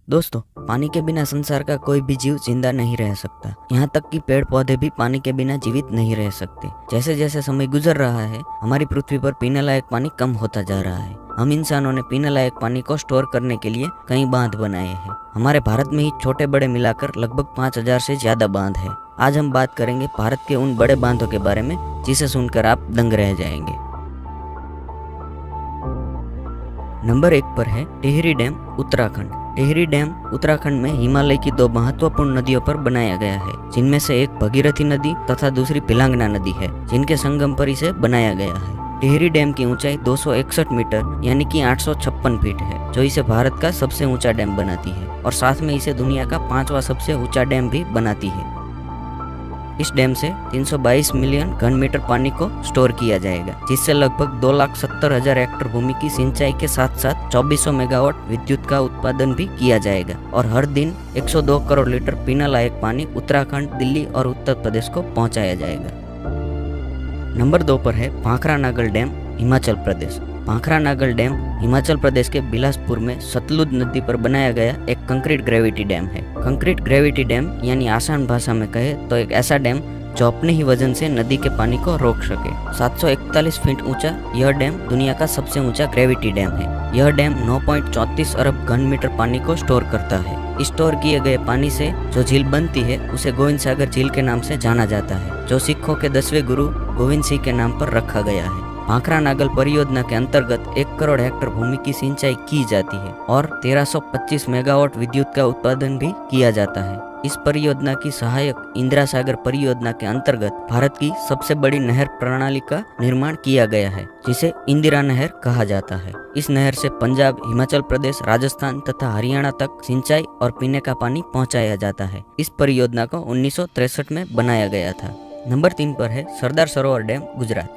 दोस्तों, पानी के बिना संसार का कोई भी जीव जिंदा नहीं रह सकता। यहाँ तक कि पेड़ पौधे भी पानी के बिना जीवित नहीं रह सकते। जैसे जैसे समय गुजर रहा है, हमारी पृथ्वी पर पीने लायक पानी कम होता जा रहा है। हम इंसानों ने पीने लायक पानी को स्टोर करने के लिए कई बांध बनाए हैं। हमारे भारत में ही छोटे बड़े मिलाकर लगभग 5000 से ज्यादा बांध है। आज हम बात करेंगे भारत के उन बड़े बांधों के बारे में जिसे सुनकर आप दंग रह जाएंगे। नंबर 1 पर है टिहरी डैम, उत्तराखंड। टिहरी डैम उत्तराखंड में हिमालय की दो महत्वपूर्ण नदियों पर बनाया गया है, जिनमें से एक भगीरथी नदी तथा दूसरी पिलांगना नदी है, जिनके संगम पर इसे बनाया गया है। टिहरी डैम की ऊंचाई 261 मीटर यानी कि 856 फीट है, जो इसे भारत का सबसे ऊंचा डैम बनाती है और साथ में इसे दुनिया का 5वां सबसे ऊंचा डैम भी बनाती है। इस डैम से 322 मिलियन घन मीटर पानी को स्टोर किया जाएगा, जिससे लगभग 2,70,000 हेक्टेयर भूमि की सिंचाई के साथ साथ 2400 मेगावाट विद्युत का उत्पादन भी किया जाएगा और हर दिन 102 करोड़ लीटर पीने लायक पानी उत्तराखंड, दिल्ली और उत्तर प्रदेश को पहुंचाया जाएगा। नंबर 2 पर है भाखरा नागल डैम, हिमाचल प्रदेश। भाखरा नागल डैम हिमाचल प्रदेश के बिलासपुर में सतलुज नदी पर बनाया गया एक कंक्रीट ग्रेविटी डैम है। कंक्रीट ग्रेविटी डैम यानी आसान भाषा में कहे तो एक ऐसा डैम जो अपने ही वजन से नदी के पानी को रोक सके। 741 फीट ऊंचा यह डैम दुनिया का सबसे ऊंचा ग्रेविटी डैम है। यह डैम 9.34 अरब घन मीटर पानी को स्टोर करता है। स्टोर किए गए पानी से जो झील बनती है उसे गोविंद सागर झील के नाम से जाना जाता है, जो सिखों के 10वें गुरु गोविंद सिंह के नाम पर रखा गया है। भाखरा नागल परियोजना के अंतर्गत 1 करोड़ हेक्टेयर भूमि की सिंचाई की जाती है और 1325 मेगावाट विद्युत का उत्पादन भी किया जाता है। इस परियोजना की सहायक इंदिरा सागर परियोजना के अंतर्गत भारत की सबसे बड़ी नहर प्रणाली का निर्माण किया गया है, जिसे इंदिरा नहर कहा जाता है। इस नहर से पंजाब, हिमाचल प्रदेश, राजस्थान तथा हरियाणा तक सिंचाई और पीने का पानी पहुंचाया जाता है। इस परियोजना को 1963 में बनाया गया था। नंबर 3 पर है सरदार सरोवर डैम, गुजरात।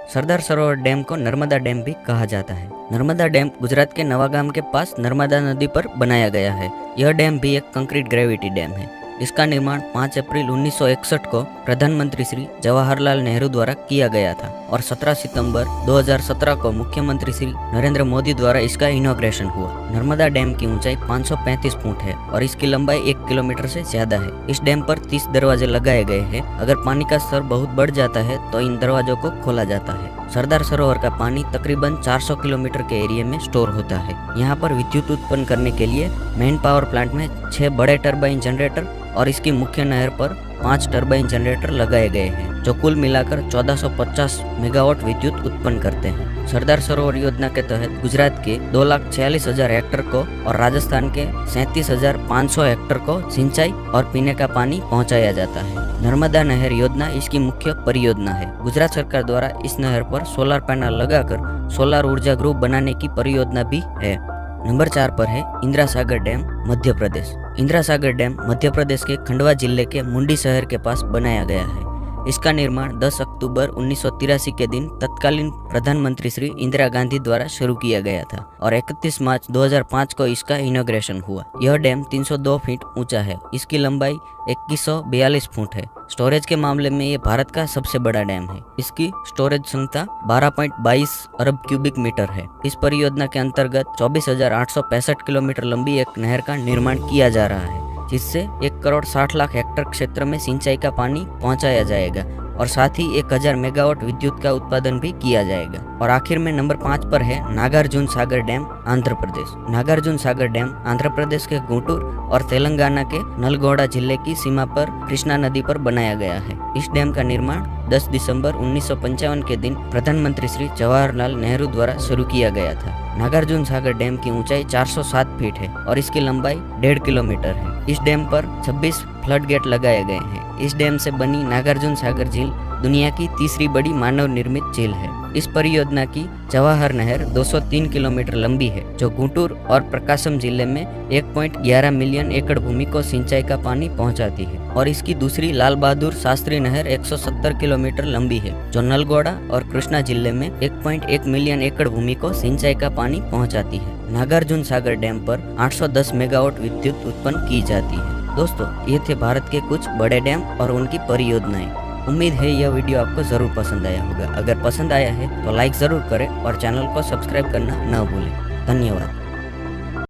सरदार सरोवर डैम को नर्मदा डैम भी कहा जाता है। नर्मदा डैम गुजरात के नवागाम के पास नर्मदा नदी पर बनाया गया है। यह डैम भी एक कंक्रीट ग्रेविटी डैम है। इसका निर्माण 5 अप्रैल 1961 को प्रधानमंत्री श्री जवाहरलाल नेहरू द्वारा किया गया था और 17 सितंबर 2017 को मुख्यमंत्री श्री नरेंद्र मोदी द्वारा इसका इनॉग्रेशन हुआ। नर्मदा डैम की ऊंचाई 535 फुट है और इसकी लंबाई 1 किलोमीटर से ज्यादा है। इस डैम पर 30 दरवाजे लगाए गए हैं। अगर पानी का स्तर बहुत बढ़ जाता है तो इन दरवाजों को खोला जाता है। सरदार सरोवर का पानी तकरीबन 400 किलोमीटर के एरिया में स्टोर होता है। यहाँ पर विद्युत उत्पन्न करने के लिए मेन पावर प्लांट में 6 बड़े टरबाइन जनरेटर और इसकी मुख्य नहर पर 5 टरबाइन जनरेटर लगाए गए हैं, जो कुल मिलाकर 1450 मेगावाट विद्युत उत्पन्न करते हैं। सरदार सरोवर योजना के तहत गुजरात के 2,46,000 हेक्टेयर को और राजस्थान के 37,500 हेक्टेयर को सिंचाई और पीने का पानी पहुंचाया जाता है। नर्मदा नहर योजना इसकी मुख्य परियोजना है। गुजरात सरकार द्वारा इस नहर पर सोलर पैनल लगाकर सोलर ऊर्जा गृह बनाने की परियोजना भी है। नंबर 4 पर है इंदिरा सागर डैम, मध्य प्रदेश। इंदिरा सागर डैम मध्य प्रदेश के खंडवा जिले के मुंडी शहर के पास बनाया गया है। इसका निर्माण 10 अक्टूबर 1983 के दिन तत्कालीन प्रधानमंत्री श्री इंदिरा गांधी द्वारा शुरू किया गया था और 31 मार्च 2005 को इसका इनॉग्रेशन हुआ। यह डैम 302 फीट ऊंचा है। इसकी लंबाई 2142 फुट है। स्टोरेज के मामले में ये भारत का सबसे बड़ा डैम है। इसकी स्टोरेज क्षमता 12.22 अरब क्यूबिक मीटर है। इस परियोजना के अंतर्गत 24,865 किलोमीटर लंबी एक नहर का निर्माण किया जा रहा है, जिससे 1 करोड़ 60 लाख हेक्टेयर क्षेत्र में सिंचाई का पानी पहुंचाया जाएगा और साथ ही 1000 मेगावाट विद्युत का उत्पादन भी किया जाएगा। और आखिर में नंबर 5 पर है नागार्जुन सागर डैम, आंध्र प्रदेश। नागार्जुन सागर डैम आंध्र प्रदेश के गुंटूर और तेलंगाना के नलगोंडा जिले की सीमा पर कृष्णा नदी पर बनाया गया है। इस डैम का निर्माण 10 दिसंबर 1955 के दिन प्रधानमंत्री श्री जवाहरलाल नेहरू द्वारा शुरू किया गया था। नागार्जुन सागर डैम की ऊंचाई 407 फीट है और इसकी लंबाई 1.5 किलोमीटर है। इस डैम पर 26 फ्लड गेट लगाए गए हैं। इस डैम से बनी नागार्जुन सागर झील दुनिया की तीसरी बड़ी मानव निर्मित झील है। इस परियोजना की जवाहर नहर 203 किलोमीटर लंबी है, जो गुंटूर और प्रकाशम जिले में 1.11 मिलियन एकड़ भूमि को सिंचाई का पानी पहुंचाती है और इसकी दूसरी लाल बहादुर शास्त्री नहर 170 किलोमीटर लंबी है, जो नलगोंडा और कृष्णा जिले में 1.1 मिलियन एकड़ भूमि को सिंचाई का पानी पहुंचाती है। नागार्जुन सागर डैम पर 810 मेगावाट विद्युत उत्पन्न की जाती है। दोस्तों, ये थे भारत के कुछ बड़े डैम और उनकी परियोजनाएं। उम्मीद है यह वीडियो आपको ज़रूर पसंद आया होगा। अगर पसंद आया है तो लाइक ज़रूर करें और चैनल को सब्सक्राइब करना न भूलें। धन्यवाद।